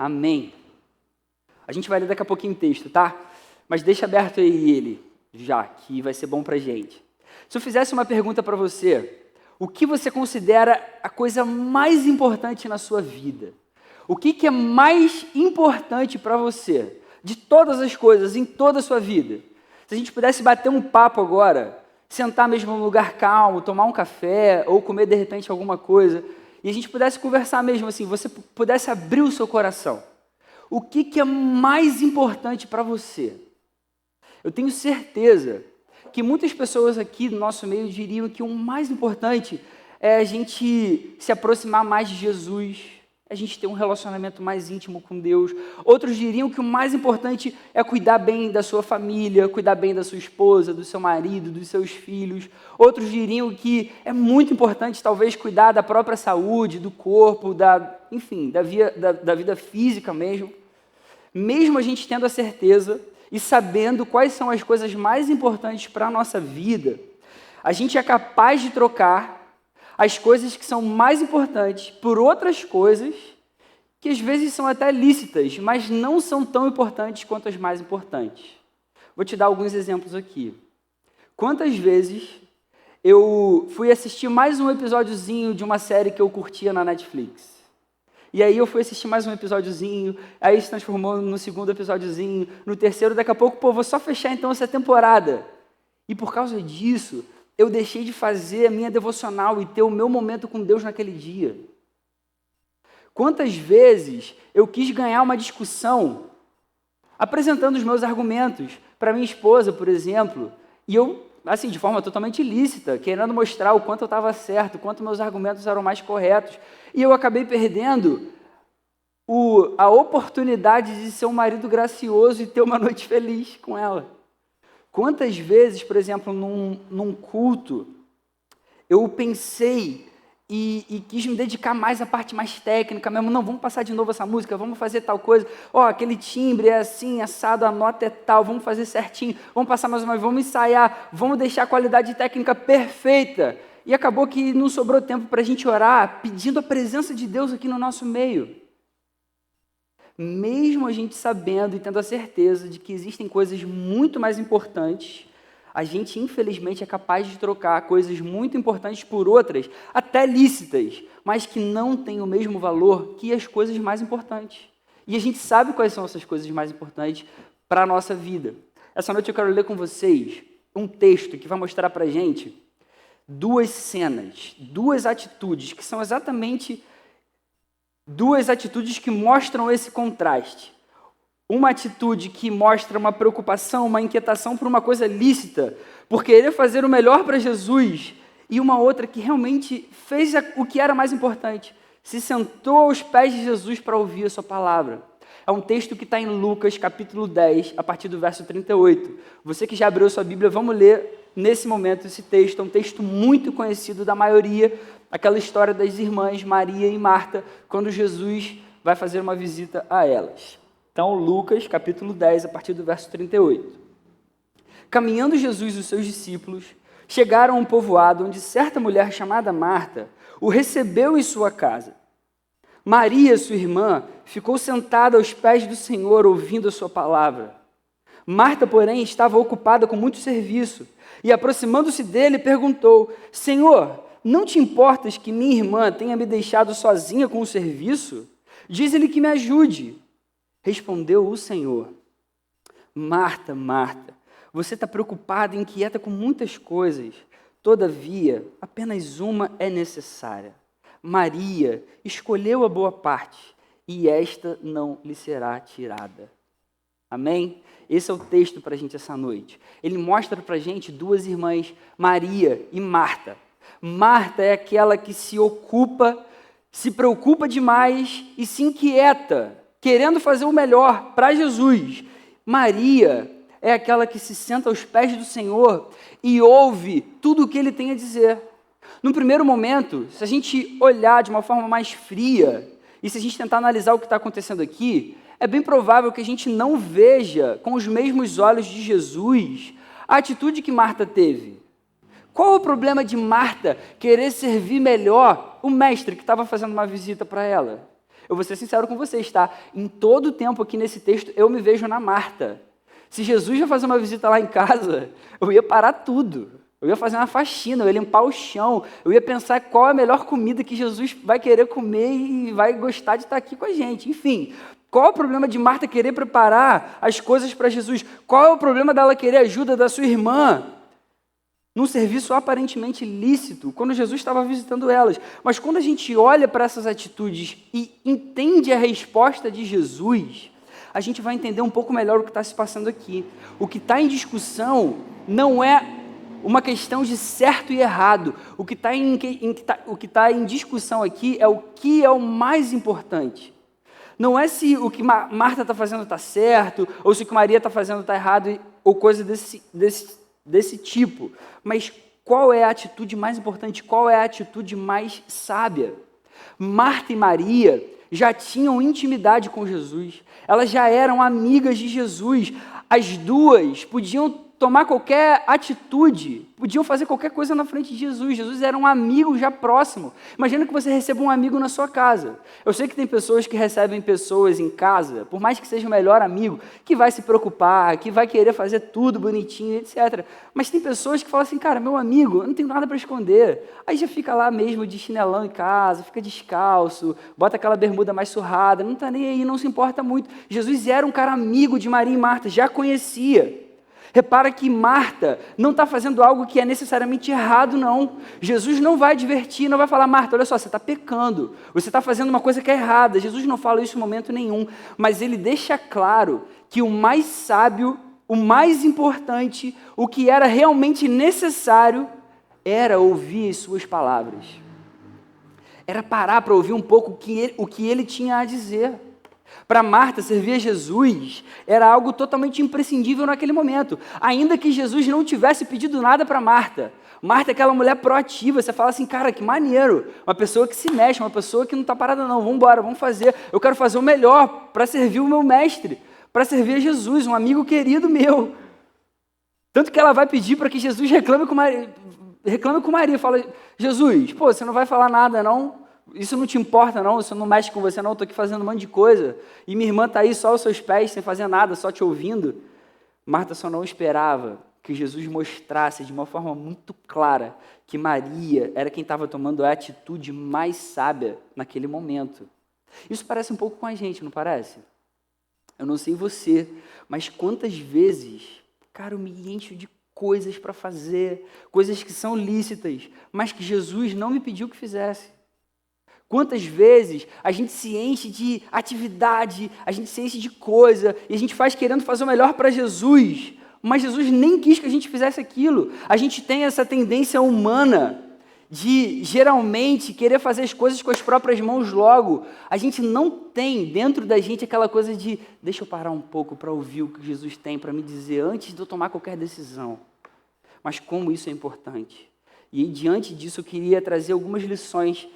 Amém. A gente vai ler daqui a pouquinho o texto, tá? Mas deixa aberto aí ele, já, que vai ser bom pra gente. Se eu fizesse uma pergunta para você, o que você considera a coisa mais importante na sua vida? O que é mais importante para você, de todas as coisas, em toda a sua vida? Se a gente pudesse bater um papo agora, sentar mesmo num lugar calmo, tomar um café, ou comer de repente alguma coisa, e a gente pudesse conversar mesmo assim, você pudesse abrir o seu coração. O que é mais importante para você? Eu tenho certeza que muitas pessoas aqui do nosso meio diriam que o mais importante é a gente se aproximar mais de Jesus, a gente ter um relacionamento mais íntimo com Deus. Outros diriam que o mais importante é cuidar bem da sua família, cuidar bem da sua esposa, do seu marido, dos seus filhos. Outros diriam que é muito importante, talvez, cuidar da própria saúde, do corpo, enfim, da vida física mesmo. Mesmo a gente tendo a certeza e sabendo quais são as coisas mais importantes para a nossa vida, a gente é capaz de trocar as coisas que são mais importantes por outras coisas que às vezes são até lícitas, mas não são tão importantes quanto as mais importantes. Vou te dar alguns exemplos aqui. Quantas vezes eu fui assistir mais um episódiozinho de uma série que eu curtia na Netflix? E aí eu fui assistir mais um episódiozinho, aí se transformou no segundo episódiozinho, no terceiro, daqui a pouco, vou só fechar então essa temporada. E por causa disso, eu deixei de fazer a minha devocional e ter o meu momento com Deus naquele dia. Quantas vezes eu quis ganhar uma discussão apresentando os meus argumentos para minha esposa, por exemplo, e eu, assim, de forma totalmente ilícita, querendo mostrar o quanto eu estava certo, o quanto meus argumentos eram mais corretos, e eu acabei perdendo a oportunidade de ser um marido gracioso e ter uma noite feliz com ela. Quantas vezes, por exemplo, num culto, eu pensei e quis me dedicar mais à parte mais técnica mesmo. Não, vamos passar de novo essa música, vamos fazer tal coisa. Aquele timbre é assim, assado, a nota é tal, vamos fazer certinho, vamos passar mais uma vez, vamos ensaiar, vamos deixar a qualidade técnica perfeita. E acabou que não sobrou tempo para a gente orar, pedindo a presença de Deus aqui no nosso meio. Mesmo a gente sabendo e tendo a certeza de que existem coisas muito mais importantes, a gente, infelizmente, é capaz de trocar coisas muito importantes por outras, até lícitas, mas que não têm o mesmo valor que as coisas mais importantes. E a gente sabe quais são essas coisas mais importantes para a nossa vida. Essa noite eu quero ler com vocês um texto que vai mostrar para a gente duas cenas, duas atitudes, que são exatamente duas atitudes que mostram esse contraste. Uma atitude que mostra uma preocupação, uma inquietação por uma coisa lícita, por querer fazer o melhor para Jesus, e uma outra que realmente fez o que era mais importante, se sentou aos pés de Jesus para ouvir a sua palavra. É um texto que está em Lucas, capítulo 10, a partir do verso 38. Você que já abriu sua Bíblia, vamos ler nesse momento esse texto. É um texto muito conhecido da maioria, aquela história das irmãs Maria e Marta, quando Jesus vai fazer uma visita a elas. Então, Lucas, capítulo 10, a partir do verso 38. Caminhando Jesus e os seus discípulos, chegaram a um povoado onde certa mulher chamada Marta o recebeu em sua casa. Maria, sua irmã, ficou sentada aos pés do Senhor, ouvindo a sua palavra. Marta, porém, estava ocupada com muito serviço, e aproximando-se dele, perguntou: Senhor, não te importas que minha irmã tenha me deixado sozinha com o serviço? Diz-lhe que me ajude. Respondeu o Senhor: Marta, Marta, você está preocupada e inquieta com muitas coisas. Todavia, apenas uma é necessária. Maria escolheu a boa parte, e esta não lhe será tirada. Amém? Esse é o texto para a gente essa noite. Ele mostra para a gente duas irmãs, Maria e Marta. Marta é aquela que se preocupa demais e se inquieta, querendo fazer o melhor para Jesus. Maria é aquela que se senta aos pés do Senhor e ouve tudo o que Ele tem a dizer. No primeiro momento, se a gente olhar de uma forma mais fria, e se a gente tentar analisar o que está acontecendo aqui, é bem provável que a gente não veja com os mesmos olhos de Jesus a atitude que Marta teve. Qual o problema de Marta querer servir melhor o mestre que estava fazendo uma visita para ela? eu vou ser sincero com vocês, tá? Em todo o tempo aqui nesse texto, eu me vejo na Marta. Se Jesus ia fazer uma visita lá em casa, eu ia parar tudo. Eu ia fazer uma faxina, eu ia limpar o chão, eu ia pensar qual é a melhor comida que Jesus vai querer comer e vai gostar de estar aqui com a gente. Enfim, qual é o problema de Marta querer preparar as coisas para Jesus? Qual é o problema dela querer ajuda da sua irmã num serviço aparentemente lícito, quando Jesus estava visitando elas? Mas quando a gente olha para essas atitudes e entende a resposta de Jesus, a gente vai entender um pouco melhor o que está se passando aqui. O que está em discussão não é uma questão de certo e errado. O que está em discussão aqui é o que é o mais importante. Não é se o que Marta está fazendo está certo, ou se o que Maria está fazendo está errado, ou coisa desse tipo. Mas qual é a atitude mais importante? Qual é a atitude mais sábia? Marta e Maria já tinham intimidade com Jesus. Elas já eram amigas de Jesus. As duas podiam tomar qualquer atitude, podiam fazer qualquer coisa na frente de Jesus. Jesus era um amigo já próximo. Imagina que você receba um amigo na sua casa. Eu sei que tem pessoas que recebem pessoas em casa, por mais que seja o melhor amigo, que vai se preocupar, que vai querer fazer tudo bonitinho, etc. Mas tem pessoas que falam assim, cara, meu amigo, eu não tenho nada para esconder. Aí já fica lá mesmo de chinelão em casa, fica descalço, bota aquela bermuda mais surrada, não está nem aí, não se importa muito. Jesus era um cara amigo de Maria e Marta, já conhecia. Repara que Marta não está fazendo algo que é necessariamente errado, não. Jesus não vai advertir, não vai falar, Marta, olha só, você está pecando, você está fazendo uma coisa que é errada. Jesus não fala isso em momento nenhum, mas ele deixa claro que o mais sábio, o mais importante, o que era realmente necessário, era ouvir as suas palavras. Era parar para ouvir um pouco o que ele tinha a dizer. Para Marta, servir a Jesus era algo totalmente imprescindível naquele momento. Ainda que Jesus não tivesse pedido nada para Marta. Marta é aquela mulher proativa, você fala assim, cara, que maneiro. Uma pessoa que se mexe, uma pessoa que não está parada não, vamos embora, vamos fazer. Eu quero fazer o melhor para servir o meu mestre, para servir a Jesus, um amigo querido meu. Tanto que ela vai pedir para que Jesus reclame com Maria. Fala, Jesus, pô, você não vai falar nada não? Isso não te importa não, isso não mexe com você não, estou aqui fazendo um monte de coisa, e minha irmã está aí só aos seus pés, sem fazer nada, só te ouvindo. Marta só não esperava que Jesus mostrasse de uma forma muito clara que Maria era quem estava tomando a atitude mais sábia naquele momento. Isso parece um pouco com a gente, não parece? Eu não sei você, mas quantas vezes, cara, eu me encho de coisas para fazer, coisas que são lícitas, mas que Jesus não me pediu que fizesse. Quantas vezes a gente se enche de atividade, a gente se enche de coisa, e a gente faz querendo fazer o melhor para Jesus, mas Jesus nem quis que a gente fizesse aquilo. A gente tem essa tendência humana de, geralmente, querer fazer as coisas com as próprias mãos logo. A gente não tem dentro da gente aquela coisa de, deixa eu parar um pouco para ouvir o que Jesus tem para me dizer antes de eu tomar qualquer decisão. Mas como isso é importante. E diante disso eu queria trazer algumas lições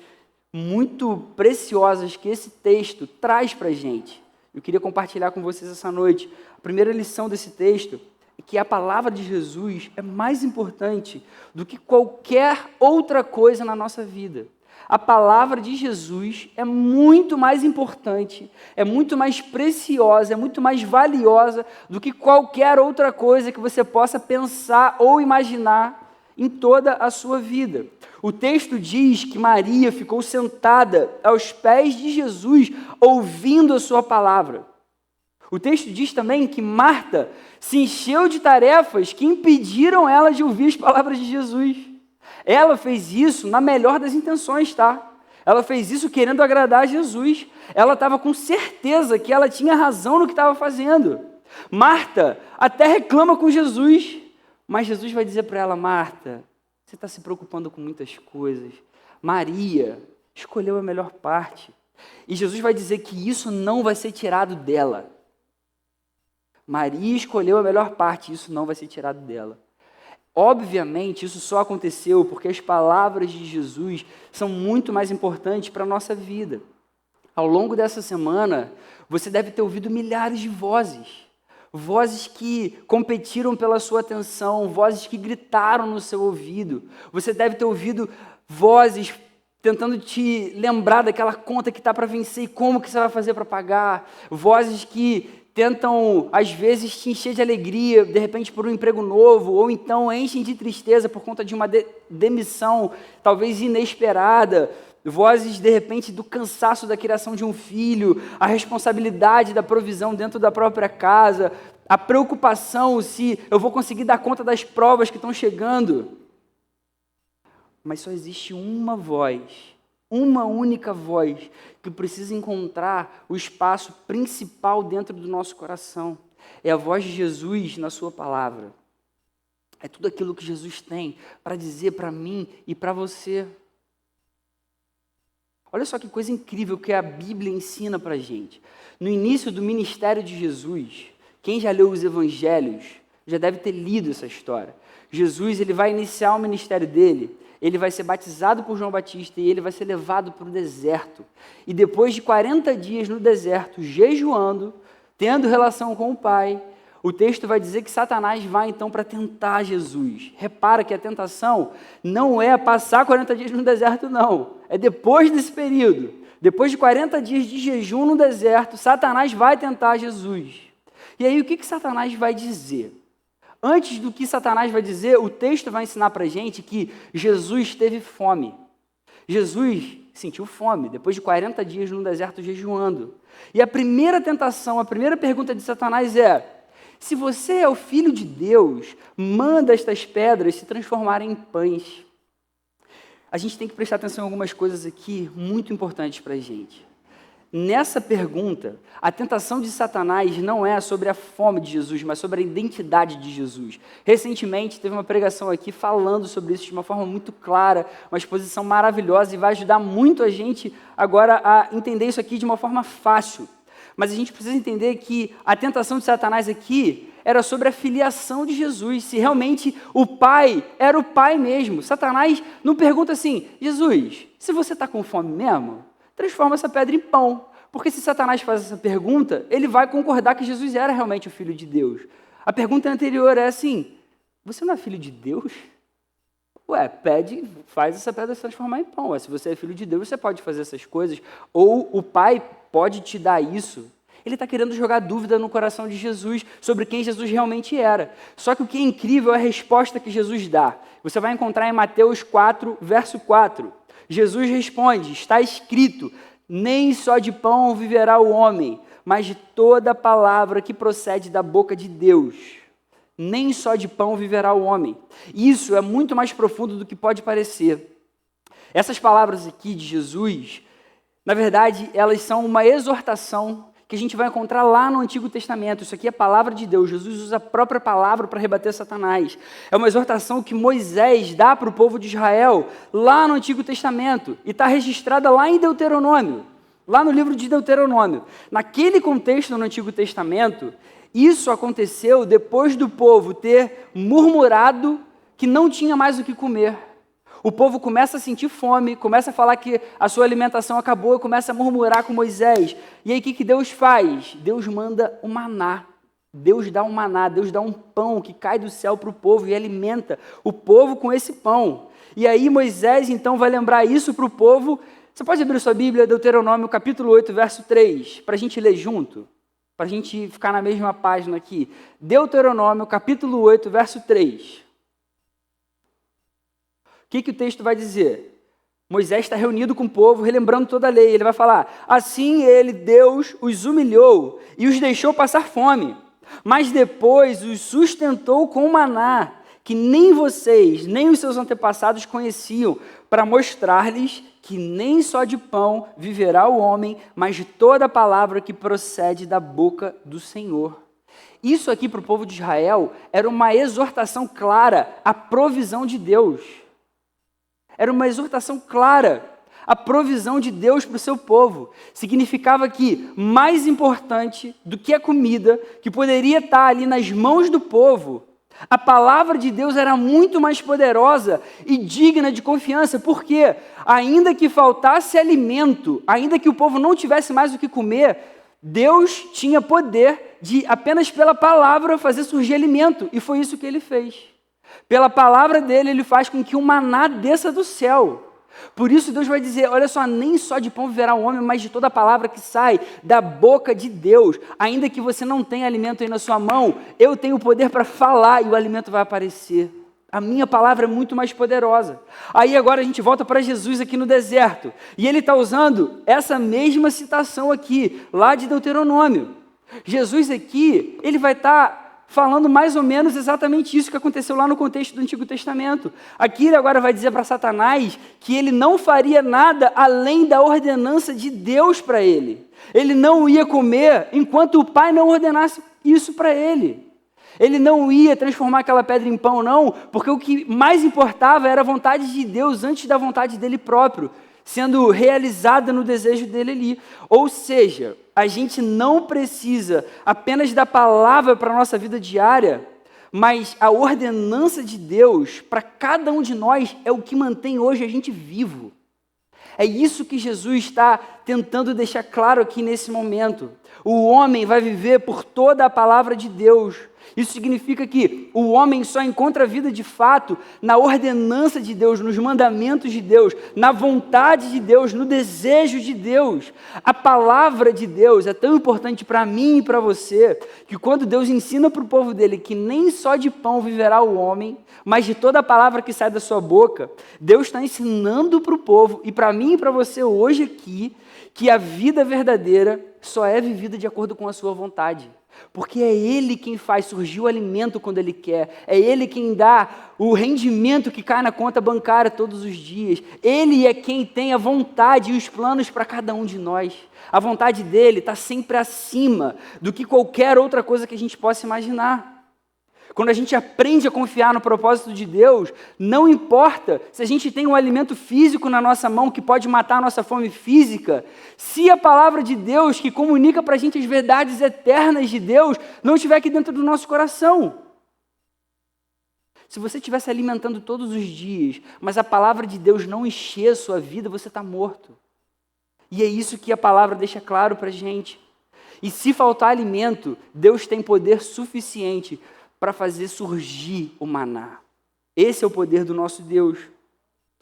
muito preciosas que esse texto traz para a gente. Eu queria compartilhar com vocês essa noite. A primeira lição desse texto é que a palavra de Jesus é mais importante do que qualquer outra coisa na nossa vida. A palavra de Jesus é muito mais importante, é muito mais preciosa, é muito mais valiosa do que qualquer outra coisa que você possa pensar ou imaginar em toda a sua vida. O texto diz que Maria ficou sentada aos pés de Jesus, ouvindo a sua palavra. O texto diz também que Marta se encheu de tarefas que impediram ela de ouvir as palavras de Jesus. Ela fez isso na melhor das intenções, tá? Ela fez isso querendo agradar a Jesus. Ela estava com certeza que ela tinha razão no que estava fazendo. Marta até reclama com Jesus, mas Jesus vai dizer para ela, Marta, você está se preocupando com muitas coisas. Maria escolheu a melhor parte. E Jesus vai dizer que isso não vai ser tirado dela. Maria escolheu a melhor parte, isso não vai ser tirado dela. Obviamente, isso só aconteceu porque as palavras de Jesus são muito mais importantes para a nossa vida. Ao longo dessa semana, você deve ter ouvido milhares de vozes. Vozes que competiram pela sua atenção, vozes que gritaram no seu ouvido. Você deve ter ouvido vozes tentando te lembrar daquela conta que está para vencer e como que você vai fazer para pagar. Vozes que tentam, às vezes, te encher de alegria, de repente por um emprego novo, ou então enchem de tristeza por conta de uma demissão, talvez inesperada. Vozes, de repente, do cansaço da criação de um filho, a responsabilidade da provisão dentro da própria casa, a preocupação se eu vou conseguir dar conta das provas que estão chegando. Mas só existe uma voz, uma única voz, que precisa encontrar o espaço principal dentro do nosso coração. É a voz de Jesus na sua palavra. É tudo aquilo que Jesus tem para dizer para mim e para você. Olha só que coisa incrível que a Bíblia ensina para a gente. No início do ministério de Jesus, quem já leu os evangelhos já deve ter lido essa história. Jesus, ele vai iniciar o ministério dele, ele vai ser batizado por João Batista e ele vai ser levado para o deserto. E depois de 40 dias no deserto, jejuando, tendo relação com o Pai, o texto vai dizer que Satanás vai então para tentar Jesus. Repara que a tentação não é passar 40 dias no deserto, não. É depois desse período. Depois de 40 dias de jejum no deserto, Satanás vai tentar Jesus. E aí o que Satanás vai dizer? Antes do que Satanás vai dizer, o texto vai ensinar para a gente que Jesus teve fome. Jesus sentiu fome, depois de 40 dias no deserto jejuando. E a primeira tentação, a primeira pergunta de Satanás é: se você é o Filho de Deus, manda estas pedras se transformarem em pães. A gente tem que prestar atenção em algumas coisas aqui muito importantes para a gente. Nessa pergunta, a tentação de Satanás não é sobre a fome de Jesus, mas sobre a identidade de Jesus. Recentemente, teve uma pregação aqui falando sobre isso de uma forma muito clara, uma exposição maravilhosa, e vai ajudar muito a gente agora a entender isso aqui de uma forma fácil. Mas a gente precisa entender que a tentação de Satanás aqui era sobre a filiação de Jesus, se realmente o Pai era o Pai mesmo. Satanás não pergunta assim: Jesus, se você está com fome mesmo, transforma essa pedra em pão. Porque se Satanás faz essa pergunta, ele vai concordar que Jesus era realmente o Filho de Deus. A pergunta anterior é assim: você não é filho de Deus? Ué, pede, faz essa pedra se transformar em pão. Ué, se você é filho de Deus, você pode fazer essas coisas. Ou o Pai pode te dar isso. Ele está querendo jogar dúvida no coração de Jesus sobre quem Jesus realmente era. Só que o que é incrível é a resposta que Jesus dá. Você vai encontrar em Mateus 4, verso 4. Jesus responde: está escrito, nem só de pão viverá o homem, mas de toda palavra que procede da boca de Deus. Nem só de pão viverá o homem. Isso é muito mais profundo do que pode parecer. Essas palavras aqui de Jesus, na verdade, elas são uma exortação que a gente vai encontrar lá no Antigo Testamento. Isso aqui é a palavra de Deus. Jesus usa a própria palavra para rebater Satanás. É uma exortação que Moisés dá para o povo de Israel lá no Antigo Testamento. E está registrada lá em Deuteronômio, lá no livro de Deuteronômio. Naquele contexto no Antigo Testamento, isso aconteceu depois do povo ter murmurado que não tinha mais o que comer. O povo começa a sentir fome, começa a falar que a sua alimentação acabou, começa a murmurar com Moisés. E aí o que Deus faz? Deus manda o maná. Deus dá um maná, Deus dá um pão que cai do céu para o povo e alimenta o povo com esse pão. E aí Moisés então vai lembrar isso para o povo. Você pode abrir sua Bíblia, Deuteronômio capítulo 8, verso 3, para a gente ler junto? Para a gente ficar na mesma página aqui. Deuteronômio capítulo 8, verso 3. O que o texto vai dizer? Moisés está reunido com o povo, relembrando toda a lei. Ele vai falar: assim ele, Deus, os humilhou e os deixou passar fome, mas depois os sustentou com maná, que nem vocês, nem os seus antepassados conheciam, para mostrar-lhes que nem só de pão viverá o homem, mas de toda a palavra que procede da boca do Senhor. Isso aqui para o povo de Israel era uma exortação clara à provisão de Deus. Era uma exortação clara à provisão de Deus para o seu povo. Significava que, mais importante do que a comida, que poderia estar ali nas mãos do povo, a palavra de Deus era muito mais poderosa e digna de confiança, porque, ainda que faltasse alimento, ainda que o povo não tivesse mais o que comer, Deus tinha poder de, apenas pela palavra, fazer surgir alimento, e foi isso que ele fez. Pela palavra dele, ele faz com que o maná desça do céu. Por isso Deus vai dizer, olha só, nem só de pão viverá o homem, mas de toda a palavra que sai da boca de Deus. Ainda que você não tenha alimento aí na sua mão, eu tenho o poder para falar e o alimento vai aparecer. A minha palavra é muito mais poderosa. Aí agora a gente volta para Jesus aqui no deserto. E ele está usando essa mesma citação aqui, lá de Deuteronômio. Jesus aqui, ele vai estar falando mais ou menos exatamente isso que aconteceu lá no contexto do Antigo Testamento. Aqui ele agora vai dizer para Satanás que ele não faria nada além da ordenança de Deus para ele. Ele não ia comer enquanto o Pai não ordenasse isso para ele. Ele não ia transformar aquela pedra em pão, não, porque o que mais importava era a vontade de Deus antes da vontade dele próprio, sendo realizada no desejo dele ali. Ou seja, a gente não precisa apenas da palavra para a nossa vida diária, mas a ordenança de Deus para cada um de nós é o que mantém hoje a gente vivo. É isso que Jesus está tentando deixar claro aqui nesse momento. O homem vai viver por toda a palavra de Deus. Isso significa que o homem só encontra vida de fato na ordenança de Deus, nos mandamentos de Deus, na vontade de Deus, no desejo de Deus. A palavra de Deus é tão importante para mim e para você, que quando Deus ensina para o povo dele que nem só de pão viverá o homem, mas de toda a palavra que sai da sua boca, Deus está ensinando para o povo, e para mim e para você hoje aqui, que a vida verdadeira só é vivida de acordo com a sua vontade. Porque é Ele quem faz surgir o alimento quando Ele quer. É Ele quem dá o rendimento que cai na conta bancária todos os dias. Ele é quem tem a vontade e os planos para cada um de nós. A vontade dEle está sempre acima do que qualquer outra coisa que a gente possa imaginar. Quando a gente aprende a confiar no propósito de Deus, não importa se a gente tem um alimento físico na nossa mão que pode matar a nossa fome física, se a palavra de Deus, que comunica para a gente as verdades eternas de Deus, não estiver aqui dentro do nosso coração. Se você estiver se alimentando todos os dias, mas a palavra de Deus não encher a sua vida, você está morto. E é isso que a palavra deixa claro para a gente. E se faltar alimento, Deus tem poder suficiente para fazer surgir o maná. Esse é o poder do nosso Deus.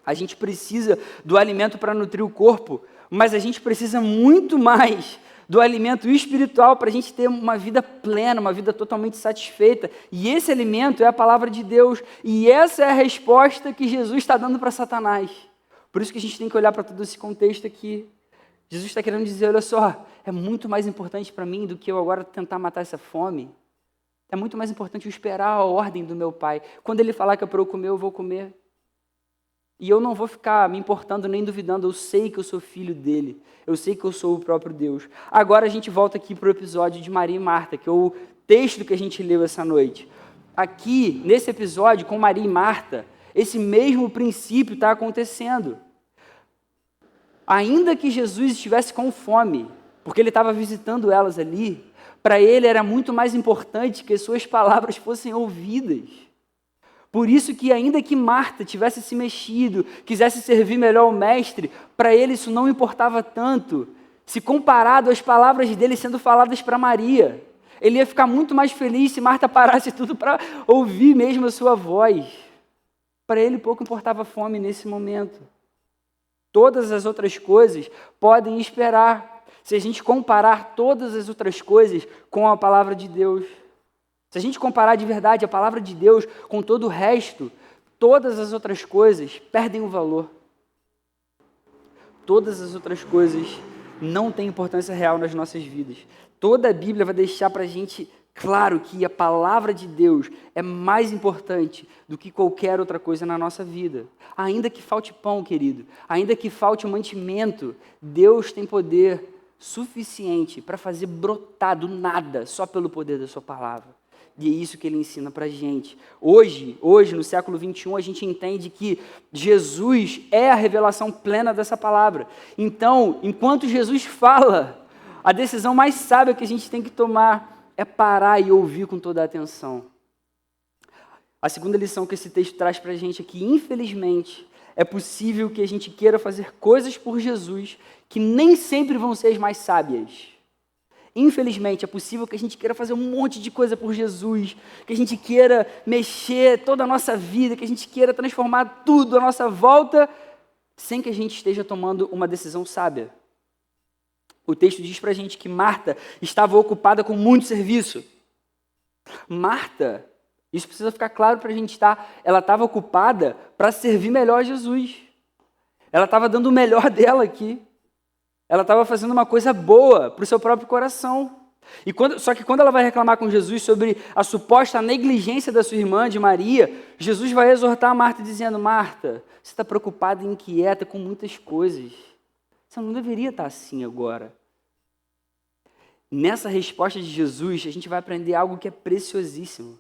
A gente precisa do alimento para nutrir o corpo, mas a gente precisa muito mais do alimento espiritual para a gente ter uma vida plena, uma vida totalmente satisfeita. E esse alimento é a palavra de Deus. E essa é a resposta que Jesus está dando para Satanás. Por isso que a gente tem que olhar para todo esse contexto aqui. Jesus está querendo dizer, olha só, é muito mais importante para mim do que eu agora tentar matar essa fome. É muito mais importante eu esperar a ordem do meu Pai. Quando Ele falar que é para eu comer, eu vou comer. E eu não vou ficar me importando nem duvidando. Eu sei que eu sou filho dEle. Eu sei que eu sou o próprio Deus. Agora a gente volta aqui para o episódio de Maria e Marta, que é o texto que a gente leu essa noite. Aqui, nesse episódio, com Maria e Marta, esse mesmo princípio está acontecendo. Ainda que Jesus estivesse com fome, porque Ele estava visitando elas ali, para Ele era muito mais importante que as suas palavras fossem ouvidas. Por isso que ainda que Marta tivesse se mexido, quisesse servir melhor o mestre, para Ele isso não importava tanto, se comparado às palavras dele sendo faladas para Maria. Ele ia ficar muito mais feliz se Marta parasse tudo para ouvir mesmo a sua voz. Para Ele pouco importava a fome nesse momento. Todas as outras coisas podem esperar. Se a gente comparar todas as outras coisas com a palavra de Deus, se a gente comparar de verdade a palavra de Deus com todo o resto, todas as outras coisas perdem o valor. Todas as outras coisas não têm importância real nas nossas vidas. Toda a Bíblia vai deixar para a gente claro que a palavra de Deus é mais importante do que qualquer outra coisa na nossa vida. Ainda que falte pão, querido, ainda que falte o mantimento, Deus tem poder suficiente para fazer brotar do nada, só pelo poder da sua palavra. E é isso que Ele ensina para a gente. Hoje, no século 21, a gente entende que Jesus é a revelação plena dessa palavra. Então, enquanto Jesus fala, a decisão mais sábia que a gente tem que tomar é parar e ouvir com toda a atenção. A segunda lição que esse texto traz para a gente é que, infelizmente, é possível que a gente queira fazer coisas por Jesus que nem sempre vão ser as mais sábias. Infelizmente, é possível que a gente queira fazer um monte de coisa por Jesus, que a gente queira mexer toda a nossa vida, que a gente queira transformar tudo à nossa volta, sem que a gente esteja tomando uma decisão sábia. O texto diz pra gente que Marta estava ocupada com muito serviço. Marta, isso precisa ficar claro pra gente, tá? Ela estava ocupada para servir melhor a Jesus. Ela estava dando o melhor dela aqui. Ela estava fazendo uma coisa boa para o seu próprio coração. Só que quando ela vai reclamar com Jesus sobre a suposta negligência da sua irmã, de Maria, Jesus vai exortar a Marta dizendo: Marta, você está preocupada e inquieta com muitas coisas. Você não deveria estar assim agora. Nessa resposta de Jesus, a gente vai aprender algo que é preciosíssimo.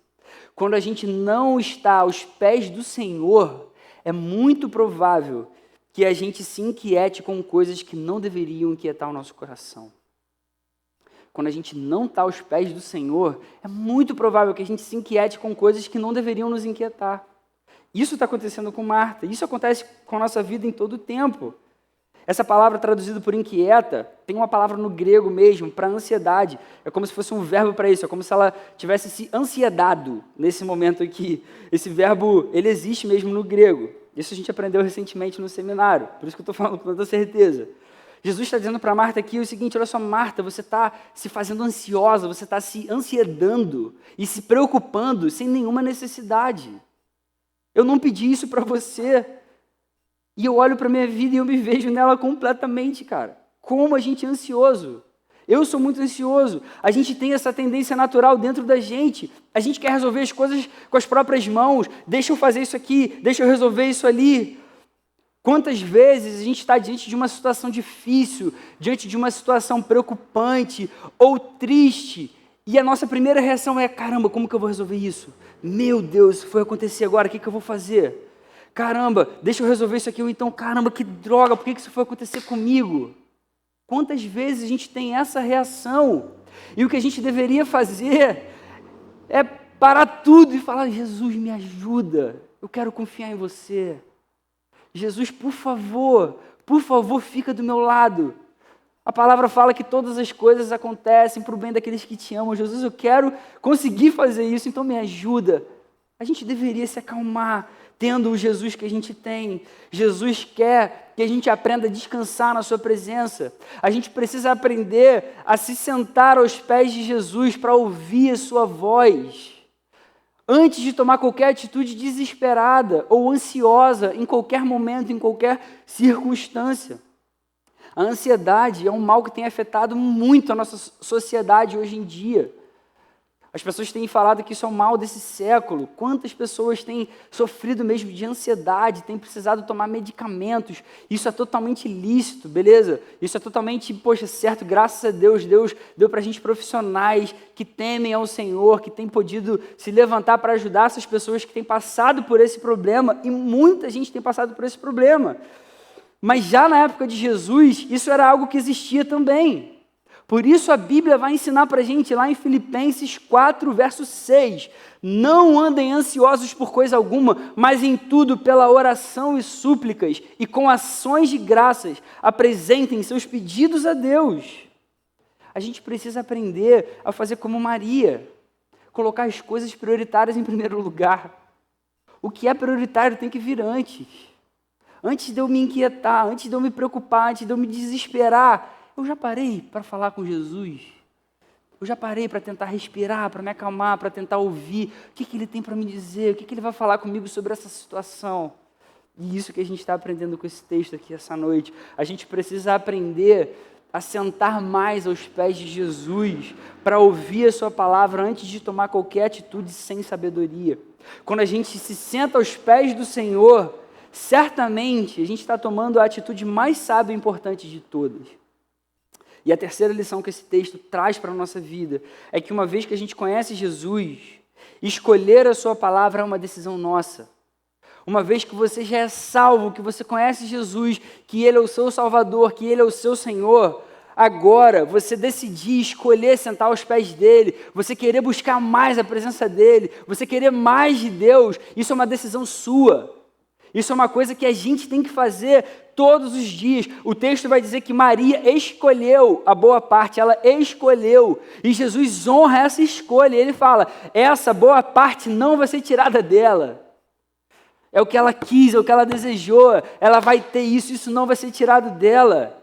Quando a gente não está aos pés do Senhor, é muito provável que a gente se inquiete com coisas que não deveriam inquietar o nosso coração. Quando a gente não está aos pés do Senhor, é muito provável que a gente se inquiete com coisas que não deveriam nos inquietar. Isso está acontecendo com Marta, isso acontece com a nossa vida em todo o tempo. Essa palavra traduzida por inquieta, tem uma palavra no grego mesmo, para ansiedade. É como se fosse um verbo para isso, é como se ela tivesse se ansiedado nesse momento aqui. Esse verbo, ele existe mesmo no grego. Isso a gente aprendeu recentemente no seminário, por isso que eu estou falando com toda certeza. Jesus está dizendo para Marta aqui o seguinte: olha só, Marta, você está se fazendo ansiosa, você está se ansiedando e se preocupando sem nenhuma necessidade. Eu não pedi isso para você. E eu olho para a minha vida e eu me vejo nela completamente, cara. Como a gente é ansioso. Eu sou muito ansioso. A gente tem essa tendência natural dentro da gente. A gente quer resolver as coisas com as próprias mãos. Deixa eu fazer isso aqui, deixa eu resolver isso ali. Quantas vezes a gente está diante de uma situação difícil, diante de uma situação preocupante ou triste, e a nossa primeira reação é: caramba, como que eu vou resolver isso? Meu Deus, isso foi acontecer agora, o que eu vou fazer? Caramba, deixa eu resolver isso aqui, ou então, caramba, que droga, por que isso foi acontecer comigo? Quantas vezes a gente tem essa reação? E o que a gente deveria fazer é parar tudo e falar: Jesus, me ajuda, eu quero confiar em você. Jesus, por favor, fica do meu lado. A palavra fala que todas as coisas acontecem para o bem daqueles que te amam. Jesus, eu quero conseguir fazer isso, então me ajuda. A gente deveria se acalmar, tendo o Jesus que a gente tem. Jesus quer que a gente aprenda a descansar na sua presença. A gente precisa aprender a se sentar aos pés de Jesus para ouvir a sua voz, antes de tomar qualquer atitude desesperada ou ansiosa em qualquer momento, em qualquer circunstância. A ansiedade é um mal que tem afetado muito a nossa sociedade hoje em dia. As pessoas têm falado que isso é um mal desse século. Quantas pessoas têm sofrido mesmo de ansiedade, têm precisado tomar medicamentos? Isso é totalmente lícito, beleza? Isso é totalmente, certo, graças a Deus. Deus deu para a gente profissionais que temem ao Senhor, que têm podido se levantar para ajudar essas pessoas que têm passado por esse problema, e muita gente tem passado por esse problema. Mas já na época de Jesus, isso era algo que existia também. Por isso a Bíblia vai ensinar para a gente lá em Filipenses 4, verso 6. Não andem ansiosos por coisa alguma, mas em tudo pela oração e súplicas e com ações de graças apresentem seus pedidos a Deus. A gente precisa aprender a fazer como Maria, colocar as coisas prioritárias em primeiro lugar. O que é prioritário tem que vir antes. Antes de eu me inquietar, antes de eu me preocupar, antes de eu me desesperar, eu já parei para falar com Jesus? Eu já parei para tentar respirar, para me acalmar, para tentar ouvir o que Ele tem para me dizer, o que Ele vai falar comigo sobre essa situação? E isso que a gente está aprendendo com esse texto aqui essa noite. A gente precisa aprender a sentar mais aos pés de Jesus para ouvir a sua palavra antes de tomar qualquer atitude sem sabedoria. Quando a gente se senta aos pés do Senhor, certamente a gente está tomando a atitude mais sábia e importante de todas. E a terceira lição que esse texto traz para a nossa vida é que uma vez que a gente conhece Jesus, escolher a sua palavra é uma decisão nossa. Uma vez que você já é salvo, que você conhece Jesus, que Ele é o seu Salvador, que Ele é o seu Senhor, agora você decidir escolher sentar aos pés dEle, você querer buscar mais a presença dEle, você querer mais de Deus, isso é uma decisão sua. Isso é uma coisa que a gente tem que fazer todos os dias. O texto vai dizer que Maria escolheu a boa parte, ela escolheu. E Jesus honra essa escolha. Ele fala, essa boa parte não vai ser tirada dela. é o que ela quis, é o que ela desejou, ela vai ter isso, isso não vai ser tirado dela.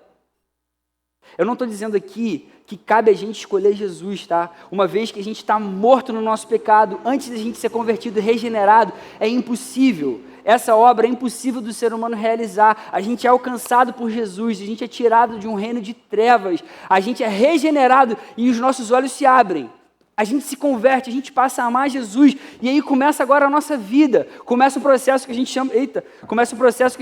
Eu não estou dizendo aqui que cabe a gente escolher Jesus, tá? Uma vez que a gente está morto no nosso pecado, antes de a gente ser convertido e regenerado, é impossível. Essa obra é impossível do ser humano realizar. A gente é alcançado por Jesus, a gente é tirado de um reino de trevas, a gente é regenerado e os nossos olhos se abrem. A gente se converte, a gente passa a amar Jesus, e aí começa agora a nossa vida, começa um processo que a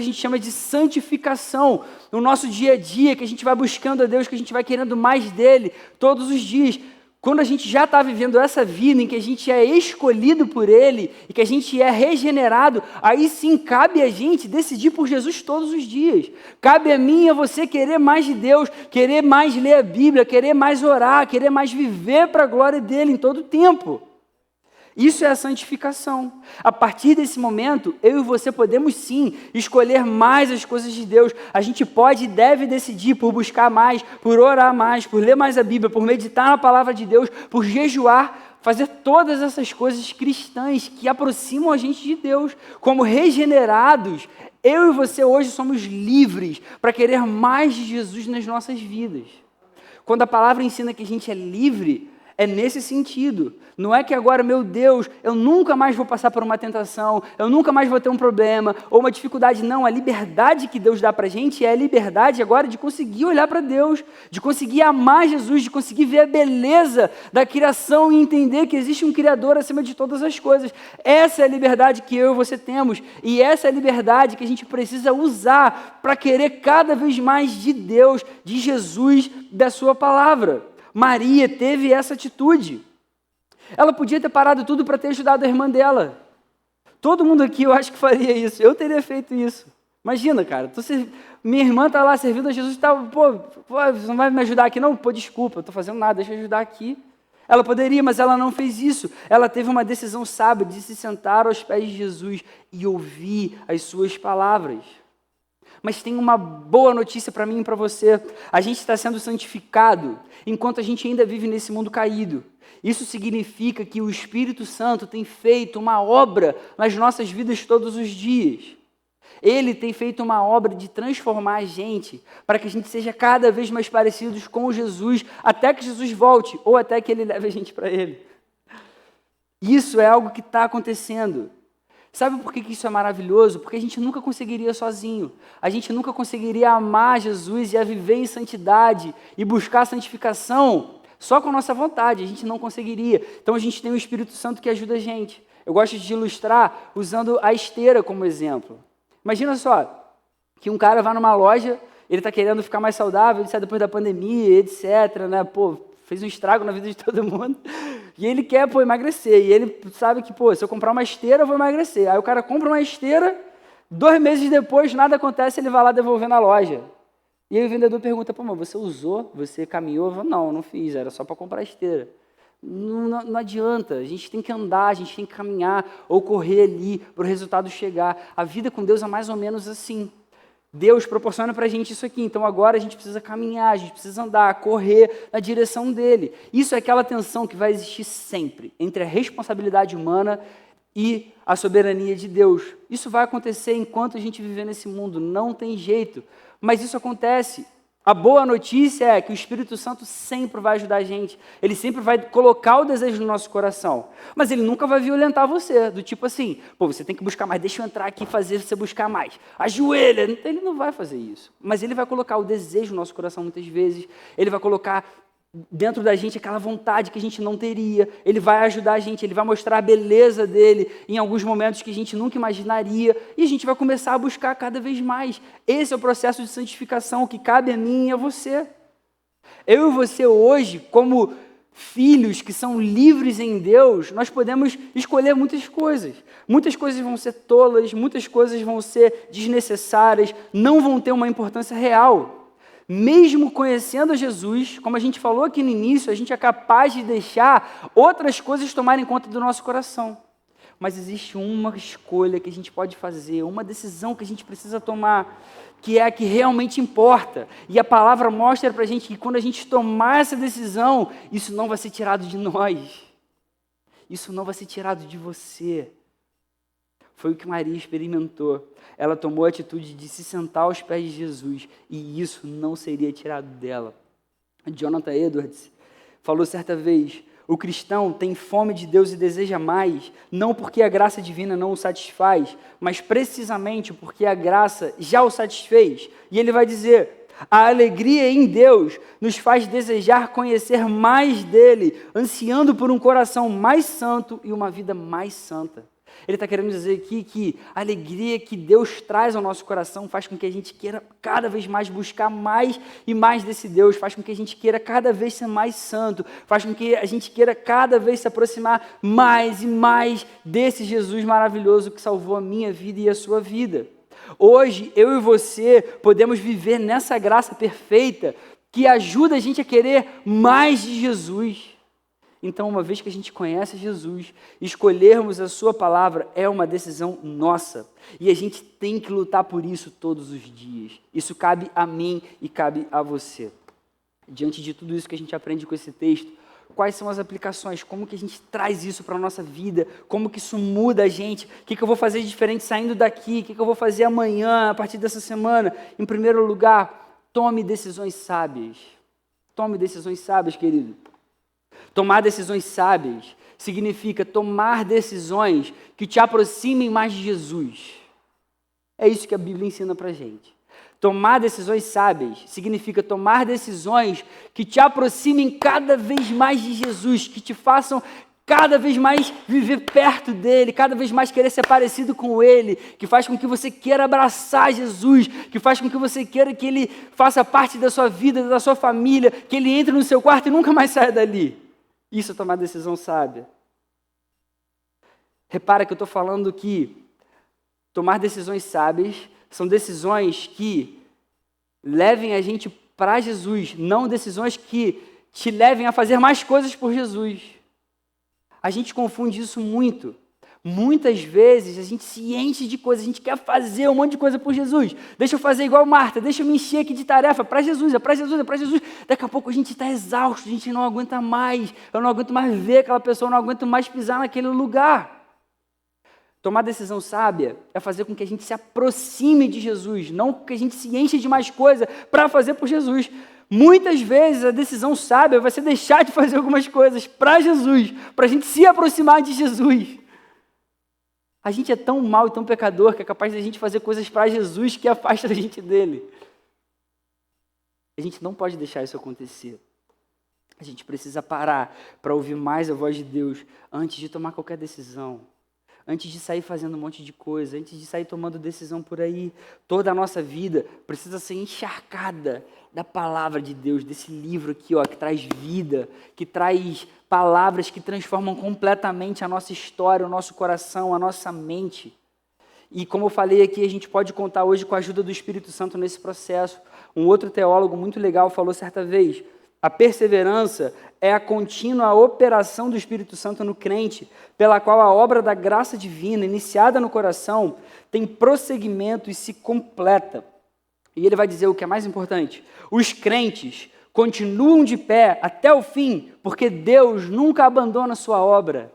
gente chama de santificação, no nosso dia a dia, que a gente vai buscando a Deus, que a gente vai querendo mais dele, todos os dias. Quando a gente já está vivendo essa vida em que a gente é escolhido por Ele e que a gente é regenerado, aí sim cabe a gente decidir por Jesus todos os dias. Cabe a mim e a você querer mais de Deus, querer mais ler a Bíblia, querer mais orar, querer mais viver para a glória dEle em todo o tempo. Isso é a santificação. A partir desse momento, eu e você podemos sim escolher mais as coisas de Deus. A gente pode e deve decidir por buscar mais, por orar mais, por ler mais a Bíblia, por meditar na palavra de Deus, por jejuar, fazer todas essas coisas cristãs que aproximam a gente de Deus. Como regenerados, eu e você hoje somos livres para querer mais de Jesus nas nossas vidas. Quando a palavra ensina que a gente é livre, é nesse sentido. Não é que agora, meu Deus, eu nunca mais vou passar por uma tentação, eu nunca mais vou ter um problema ou uma dificuldade. Não, a liberdade que Deus dá para a gente é a liberdade agora de conseguir olhar para Deus, de conseguir amar Jesus, de conseguir ver a beleza da criação e entender que existe um Criador acima de todas as coisas. Essa é a liberdade que eu e você temos, e essa é a liberdade que a gente precisa usar para querer cada vez mais de Deus, de Jesus, da sua palavra. Maria teve essa atitude. Ela podia ter parado tudo para ter ajudado a irmã dela. Todo mundo aqui eu acho que faria isso. Eu teria feito isso. Imagina, cara. Minha irmã está lá servindo a Jesus e pô, você não vai me ajudar aqui? Não, pô, desculpa, eu estou fazendo nada, deixa eu ajudar aqui. Ela poderia, mas ela não fez isso. Ela teve uma decisão sábia de se sentar aos pés de Jesus e ouvir as suas palavras. Mas tem uma boa notícia para mim e para você. A gente está sendo santificado enquanto a gente ainda vive nesse mundo caído. Isso significa que o Espírito Santo tem feito uma obra nas nossas vidas todos os dias. Ele tem feito uma obra de transformar a gente para que a gente seja cada vez mais parecidos com Jesus, até que Jesus volte ou até que Ele leve a gente para Ele. Isso é algo que está acontecendo. Sabe por que isso é maravilhoso? Porque a gente nunca conseguiria sozinho. A gente nunca conseguiria amar Jesus e a viver em santidade e buscar a santificação só com a nossa vontade. A gente não conseguiria. Então a gente tem o Espírito Santo que ajuda a gente. Eu gosto de ilustrar usando a esteira como exemplo. Imagina só, que um cara vai numa loja, ele está querendo ficar mais saudável, ele sai depois da pandemia, etc., né? Pô, fez um estrago na vida de todo mundo. E ele quer, emagrecer. E ele sabe que, se eu comprar uma esteira, eu vou emagrecer. Aí o cara compra uma esteira, 2 meses depois, nada acontece, ele vai lá devolver na loja. E aí o vendedor pergunta, mas você usou? Você caminhou? Eu falo, não fiz, era só para comprar a esteira. Não adianta, a gente tem que andar, a gente tem que caminhar ou correr ali para o resultado chegar. A vida com Deus é mais ou menos assim. Deus proporciona para a gente isso aqui, então agora a gente precisa caminhar, a gente precisa andar, correr na direção dele. Isso é aquela tensão que vai existir sempre entre a responsabilidade humana e a soberania de Deus. Isso vai acontecer enquanto a gente viver nesse mundo, não tem jeito, mas isso acontece. A boa notícia é que o Espírito Santo sempre vai ajudar a gente. Ele sempre vai colocar o desejo no nosso coração. Mas ele nunca vai violentar você. Do tipo assim, você tem que buscar mais, deixa eu entrar aqui e fazer você buscar mais. Ajoelha. Ele não vai fazer isso. Mas ele vai colocar o desejo no nosso coração muitas vezes. Ele vai colocar dentro da gente aquela vontade que a gente não teria. Ele vai ajudar a gente, ele vai mostrar a beleza dele em alguns momentos que a gente nunca imaginaria, e a gente vai começar a buscar cada vez mais. Esse é o processo de santificação que cabe a mim e a você. Eu e você hoje, como filhos que são livres em Deus, nós podemos escolher muitas coisas. Muitas coisas vão ser tolas, muitas coisas vão ser desnecessárias, não vão ter uma importância real. Mesmo conhecendo Jesus, como a gente falou aqui no início, a gente é capaz de deixar outras coisas tomarem conta do nosso coração. Mas existe uma escolha que a gente pode fazer, uma decisão que a gente precisa tomar, que é a que realmente importa. E a palavra mostra para a gente que quando a gente tomar essa decisão, isso não vai ser tirado de nós. Isso não vai ser tirado de você. Foi o que Maria experimentou. Ela tomou a atitude de se sentar aos pés de Jesus, e isso não seria tirado dela. Jonathan Edwards falou certa vez: o cristão tem fome de Deus e deseja mais, não porque a graça divina não o satisfaz, mas precisamente porque a graça já o satisfez. E ele vai dizer: a alegria em Deus nos faz desejar conhecer mais dele, ansiando por um coração mais santo e uma vida mais santa. Ele está querendo dizer aqui que a alegria que Deus traz ao nosso coração faz com que a gente queira cada vez mais buscar mais e mais desse Deus, faz com que a gente queira cada vez ser mais santo, faz com que a gente queira cada vez se aproximar mais e mais desse Jesus maravilhoso que salvou a minha vida e a sua vida. Hoje, eu e você podemos viver nessa graça perfeita que ajuda a gente a querer mais de Jesus. Então, uma vez que a gente conhece Jesus, escolhermos a sua palavra é uma decisão nossa. E a gente tem que lutar por isso todos os dias. Isso cabe a mim e cabe a você. Diante de tudo isso que a gente aprende com esse texto, quais são as aplicações? Como que a gente traz isso para a nossa vida? Como que isso muda a gente? O que eu vou fazer de diferente saindo daqui? O que eu vou fazer amanhã, a partir dessa semana? Em primeiro lugar, tome decisões sábias. Tome decisões sábias, querido. Tomar decisões sábias significa tomar decisões que te aproximem mais de Jesus. É isso que a Bíblia ensina para a gente. Tomar decisões sábias significa tomar decisões que te aproximem cada vez mais de Jesus, que te façam cada vez mais viver perto dele, cada vez mais querer ser parecido com ele, que faz com que você queira abraçar Jesus, que faz com que você queira que ele faça parte da sua vida, da sua família, que ele entre no seu quarto e nunca mais saia dali. Isso é tomar decisão sábia. Repara que eu estou falando que tomar decisões sábias são decisões que levem a gente para Jesus, não decisões que te levem a fazer mais coisas por Jesus. A gente confunde isso muito. Muitas vezes a gente se enche de coisas, a gente quer fazer um monte de coisa por Jesus. Deixa eu fazer igual Marta, deixa eu me encher aqui de tarefa para Jesus, é para Jesus, é para Jesus. Daqui a pouco a gente está exausto, a gente não aguenta mais. Eu não aguento mais ver aquela pessoa, eu não aguento mais pisar naquele lugar. Tomar decisão sábia é fazer com que a gente se aproxime de Jesus, não que a gente se enche de mais coisa para fazer por Jesus. Muitas vezes a decisão sábia vai ser deixar de fazer algumas coisas para Jesus, para a gente se aproximar de Jesus. A gente é tão mau e tão pecador que é capaz de a gente fazer coisas para Jesus que afasta a gente dele. A gente não pode deixar isso acontecer. A gente precisa parar para ouvir mais a voz de Deus antes de tomar qualquer decisão. Antes de sair fazendo um monte de coisa, antes de sair tomando decisão por aí. Toda a nossa vida precisa ser encharcada da palavra de Deus, desse livro aqui, ó, que traz vida, que traz palavras que transformam completamente a nossa história, o nosso coração, a nossa mente. E como eu falei aqui, a gente pode contar hoje com a ajuda do Espírito Santo nesse processo. Um outro teólogo muito legal falou certa vez: a perseverança é a contínua operação do Espírito Santo no crente, pela qual a obra da graça divina, iniciada no coração, tem prosseguimento e se completa. E ele vai dizer o que é mais importante: os crentes continuam de pé até o fim, porque Deus nunca abandona a sua obra.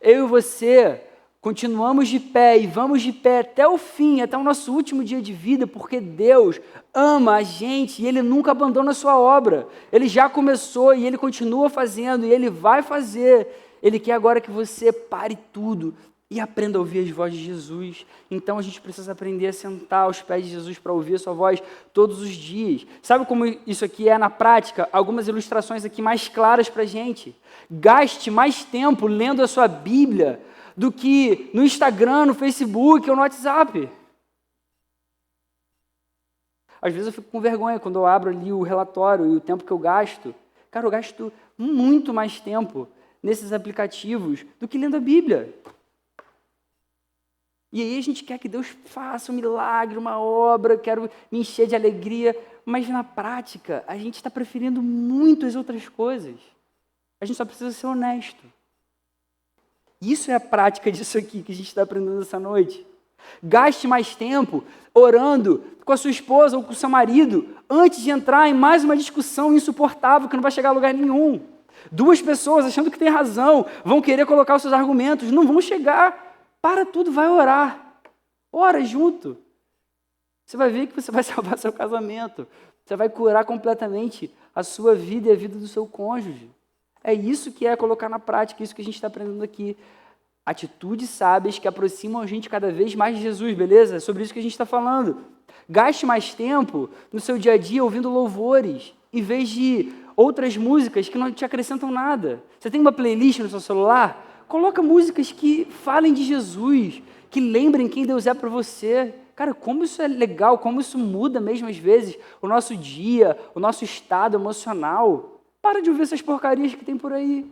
Eu e você continuamos de pé e vamos de pé até o fim, até o nosso último dia de vida, porque Deus ama a gente e Ele nunca abandona a sua obra. Ele já começou e Ele continua fazendo e Ele vai fazer. Ele quer agora que você pare tudo e aprenda a ouvir as vozes de Jesus. Então a gente precisa aprender a sentar aos pés de Jesus para ouvir a sua voz todos os dias. Sabe como isso aqui é na prática? Algumas ilustrações aqui mais claras para a gente. Gaste mais tempo lendo a sua Bíblia do que no Instagram, no Facebook ou no WhatsApp. Às vezes eu fico com vergonha quando eu abro ali o relatório e o tempo que eu gasto. Cara, eu gasto muito mais tempo nesses aplicativos do que lendo a Bíblia. E aí a gente quer que Deus faça um milagre, uma obra, quero me encher de alegria, mas na prática a gente está preferindo muitas outras coisas. A gente só precisa ser honesto. Isso é a prática disso aqui que a gente está aprendendo essa noite. Gaste mais tempo orando com a sua esposa ou com o seu marido antes de entrar em mais uma discussão insuportável que não vai chegar a lugar nenhum. Duas pessoas achando que tem razão, vão querer colocar os seus argumentos, não vão chegar. para tudo, vai orar. Ora junto. Você vai ver que você vai salvar seu casamento. Você vai curar completamente a sua vida e a vida do seu cônjuge. É isso que é colocar na prática, isso que a gente está aprendendo aqui. Atitudes sábias que aproximam a gente cada vez mais de Jesus, beleza? É sobre isso que a gente está falando. Gaste mais tempo no seu dia a dia ouvindo louvores, em vez de outras músicas que não te acrescentam nada. Você tem uma playlist no seu celular? Coloca músicas que falem de Jesus, que lembrem quem Deus é para você. Cara, como isso é legal, como isso muda mesmo às vezes o nosso dia, o nosso estado emocional. Para de ouvir essas porcarias que tem por aí.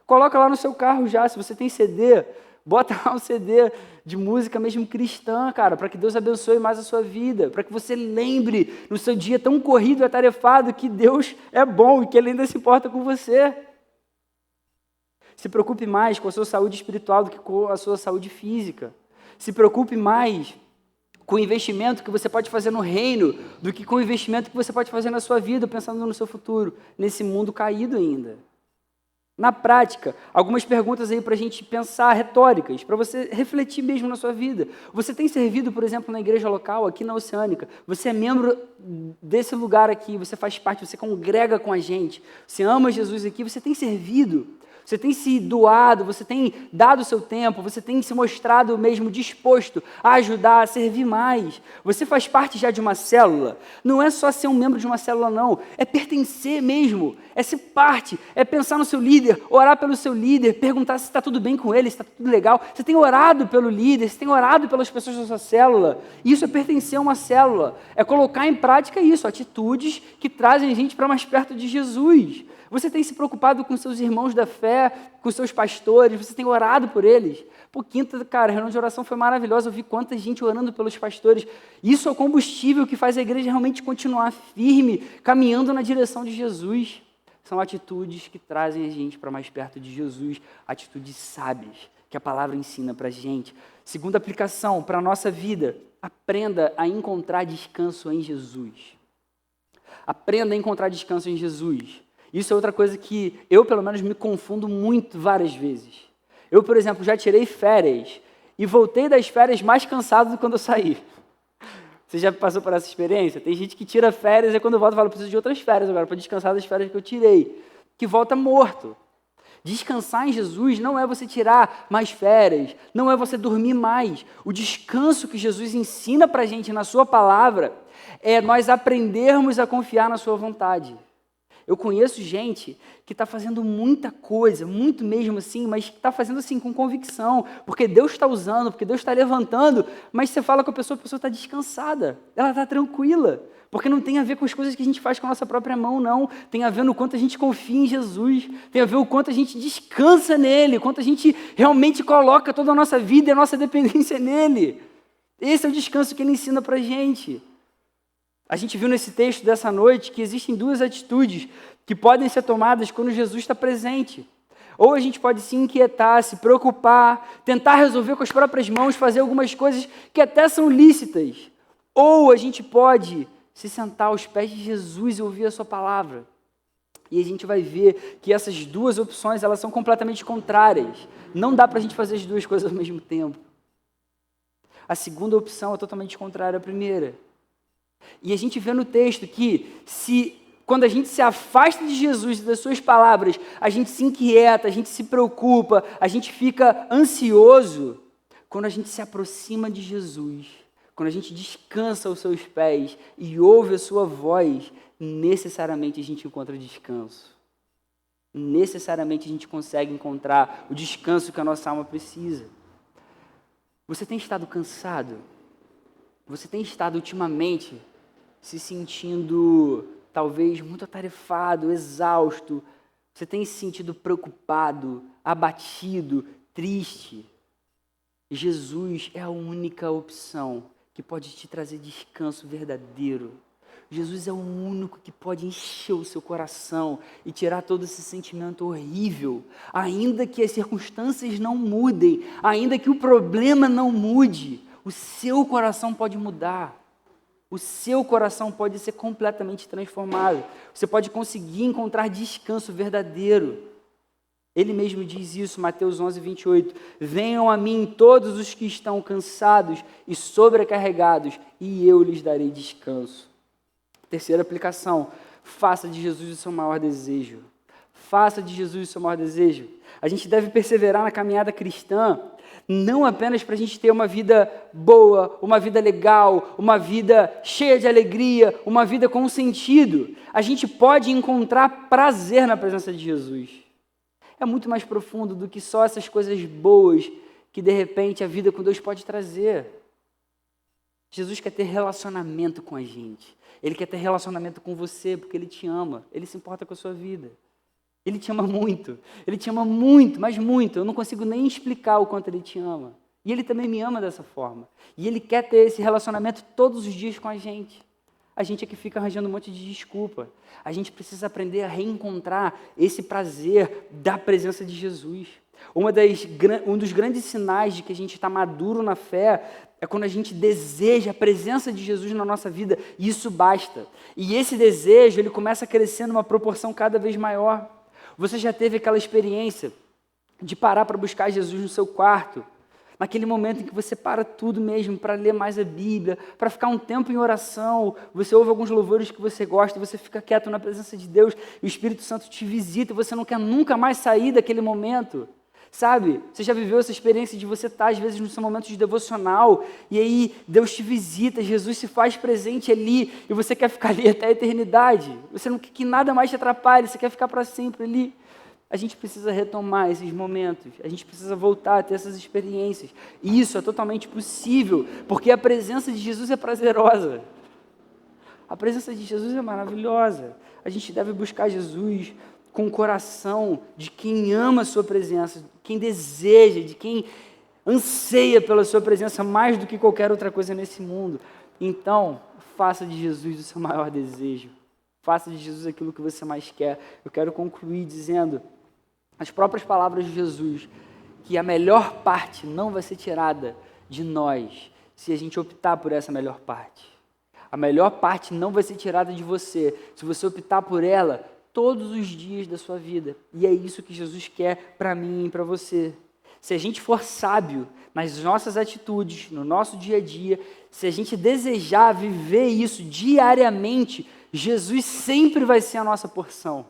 Coloca lá no seu carro já, se você tem CD, bota lá um CD de música mesmo cristã, cara, para que Deus abençoe mais a sua vida, para que você lembre no seu dia tão corrido e atarefado que Deus é bom e que Ele ainda se importa com você. Se preocupe mais com a sua saúde espiritual do que com a sua saúde física. Se preocupe mais com o investimento que você pode fazer no reino do que com o investimento que você pode fazer na sua vida, pensando no seu futuro, nesse mundo caído ainda. Na prática, algumas perguntas aí para a gente pensar, retóricas, para você refletir mesmo na sua vida. Você tem servido, por exemplo, na igreja local, aqui na Oceânica? Você é membro desse lugar aqui, você faz parte, você congrega com a gente, você ama Jesus aqui, você tem servido? Você tem se doado, você tem dado o seu tempo, você tem se mostrado mesmo disposto a ajudar, a servir mais. Você faz parte já de uma célula. Não é só ser um membro de uma célula, não. É pertencer mesmo, é ser parte, é pensar no seu líder, orar pelo seu líder, perguntar se está tudo bem com ele, se está tudo legal. Você tem orado pelo líder, você tem orado pelas pessoas da sua célula. Isso é pertencer a uma célula. É colocar em prática isso, atitudes que trazem a gente para mais perto de Jesus. Você tem se preocupado com seus irmãos da fé, com seus pastores, você tem orado por eles. Por quinta, cara, a reunião de oração foi maravilhosa, eu vi quanta gente orando pelos pastores. Isso é o combustível que faz a igreja realmente continuar firme, caminhando na direção de Jesus. São atitudes que trazem a gente para mais perto de Jesus, atitudes sábias, que a palavra ensina para a gente. Segunda aplicação para a nossa vida, aprenda a encontrar descanso em Jesus. Aprenda a encontrar descanso em Jesus. Isso é outra coisa que eu, pelo menos, me confundo muito várias vezes. Eu, por exemplo, já tirei férias e voltei das férias mais cansado do que quando eu saí. Você já passou por essa experiência? Tem gente que tira férias e quando volta fala, preciso de outras férias agora para descansar das férias que eu tirei. Que volta morto. Descansar em Jesus não é você tirar mais férias, não é você dormir mais. O descanso que Jesus ensina para a gente na sua palavra é nós aprendermos a confiar na sua vontade. Eu conheço gente que está fazendo muita coisa, muito mesmo assim, mas que está fazendo assim com convicção, porque Deus está usando, porque Deus está levantando, mas você fala com a pessoa está descansada, ela está tranquila, porque não tem a ver com as coisas que a gente faz com a nossa própria mão, não. Tem a ver no quanto a gente confia em Jesus, tem a ver o quanto a gente descansa nele, o quanto a gente realmente coloca toda a nossa vida e a nossa dependência nele. Esse é o descanso que ele ensina para a gente. A gente viu nesse texto dessa noite que existem duas atitudes que podem ser tomadas quando Jesus está presente. Ou a gente pode se inquietar, se preocupar, tentar resolver com as próprias mãos, fazer algumas coisas que até são lícitas. Ou a gente pode se sentar aos pés de Jesus e ouvir a sua palavra. E a gente vai ver que essas duas opções, elas são completamente contrárias. Não dá para a gente fazer as duas coisas ao mesmo tempo. A segunda opção é totalmente contrária à primeira. E a gente vê no texto que quando a gente se afasta de Jesus e das suas palavras, a gente se inquieta, a gente se preocupa, a gente fica ansioso. Quando a gente se aproxima de Jesus, quando a gente descansa aos seus pés e ouve a sua voz, necessariamente a gente encontra descanso. Necessariamente a gente consegue encontrar o descanso que a nossa alma precisa. Você tem estado cansado? Você tem estado ultimamente se sentindo talvez muito atarefado, exausto? Você tem se sentido preocupado, abatido, triste? Jesus é a única opção que pode te trazer descanso verdadeiro. Jesus é o único que pode encher o seu coração e tirar todo esse sentimento horrível. Ainda que as circunstâncias não mudem, ainda que o problema não mude, o seu coração pode mudar. O seu coração pode ser completamente transformado. Você pode conseguir encontrar descanso verdadeiro. Ele mesmo diz isso, Mateus 11, 28. Venham a mim todos os que estão cansados e sobrecarregados, e eu lhes darei descanso. Terceira aplicação, faça de Jesus o seu maior desejo. Faça de Jesus o seu maior desejo. A gente deve perseverar na caminhada cristã, não apenas para a gente ter uma vida boa, uma vida legal, uma vida cheia de alegria, uma vida com sentido. A gente pode encontrar prazer na presença de Jesus. É muito mais profundo do que só essas coisas boas que, de repente, a vida com Deus pode trazer. Jesus quer ter relacionamento com a gente. Ele quer ter relacionamento com você, porque Ele te ama. Ele se importa com a sua vida. Ele te ama muito. Ele te ama muito, mas muito. Eu não consigo nem explicar o quanto Ele te ama. E Ele também me ama dessa forma. E Ele quer ter esse relacionamento todos os dias com a gente. A gente é que fica arranjando um monte de desculpa. A gente precisa aprender a reencontrar esse prazer da presença de Jesus. Um dos grandes sinais de que a gente está maduro na fé é quando a gente deseja a presença de Jesus na nossa vida, e isso basta. E esse desejo, ele começa a crescer numa proporção cada vez maior. Você já teve aquela experiência de parar para buscar Jesus no seu quarto, naquele momento em que você para tudo mesmo para ler mais a Bíblia, para ficar um tempo em oração, você ouve alguns louvores que você gosta, você fica quieto na presença de Deus, e o Espírito Santo te visita, e você não quer nunca mais sair daquele momento, sabe? Você já viveu essa experiência de você estar, às vezes, no seu momento de devocional, e aí Deus te visita, Jesus se faz presente ali, e você quer ficar ali até a eternidade, você não quer que nada mais te atrapalhe, você quer ficar para sempre ali. A gente precisa retomar esses momentos, a gente precisa voltar a ter essas experiências. E isso é totalmente possível, porque a presença de Jesus é prazerosa. A presença de Jesus é maravilhosa. A gente deve buscar Jesus com o coração de quem ama a sua presença, de quem deseja, de quem anseia pela sua presença mais do que qualquer outra coisa nesse mundo. Então, faça de Jesus o seu maior desejo. Faça de Jesus aquilo que você mais quer. Eu quero concluir dizendo as próprias palavras de Jesus, que a melhor parte não vai ser tirada de nós, se a gente optar por essa melhor parte. A melhor parte não vai ser tirada de você, se você optar por ela todos os dias da sua vida. E é isso que Jesus quer para mim e para você. Se a gente for sábio nas nossas atitudes, no nosso dia a dia, se a gente desejar viver isso diariamente, Jesus sempre vai ser a nossa porção.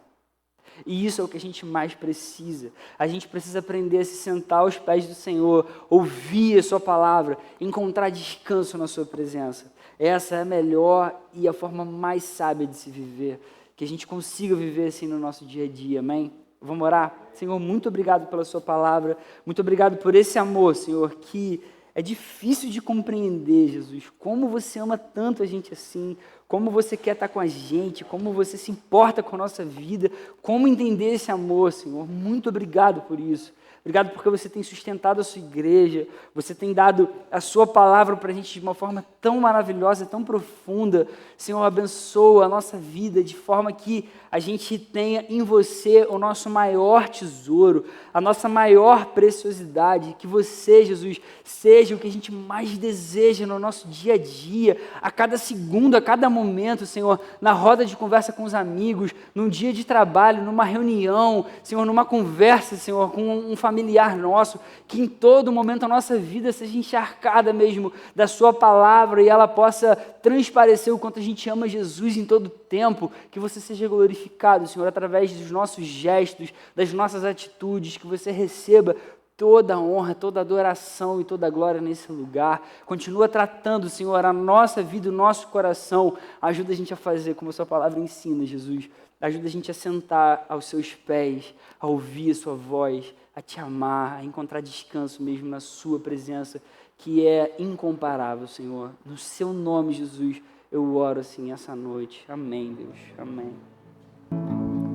E isso é o que a gente mais precisa. A gente precisa aprender a se sentar aos pés do Senhor, ouvir a sua palavra, encontrar descanso na sua presença. Essa é a melhor e a forma mais sábia de se viver. Que a gente consiga viver assim no nosso dia a dia, amém? Vamos orar? Senhor, muito obrigado pela sua palavra. Muito obrigado por esse amor, Senhor, que é difícil de compreender, Jesus. Como você ama tanto a gente assim, como você quer estar com a gente, como você se importa com a nossa vida, como entender esse amor, Senhor. Muito obrigado por isso. Obrigado porque você tem sustentado a sua igreja, você tem dado a sua palavra para a gente de uma forma tão maravilhosa, tão profunda. Senhor, abençoa a nossa vida de forma que a gente tenha em você o nosso maior tesouro, a nossa maior preciosidade, que você, Jesus, seja o que a gente mais deseja no nosso dia a dia, a cada segundo, a cada momento, Senhor, na roda de conversa com os amigos, num dia de trabalho, numa reunião, Senhor, numa conversa, Senhor, com um familiar nosso, que em todo momento a nossa vida seja encharcada mesmo da sua palavra e ela possa transparecer o quanto a gente ama Jesus em todo o tempo, que você seja glorificado, Senhor, através dos nossos gestos, das nossas atitudes, que você receba toda a honra, toda a adoração e toda a glória nesse lugar. Continua tratando, Senhor, a nossa vida, o nosso coração. Ajuda a gente a fazer como a sua palavra ensina, Jesus. Ajuda a gente a sentar aos seus pés, a ouvir a sua voz, a te amar, a encontrar descanso mesmo na sua presença, que é incomparável, Senhor. No seu nome, Jesus, eu oro assim essa noite. Amém, Deus. Amém.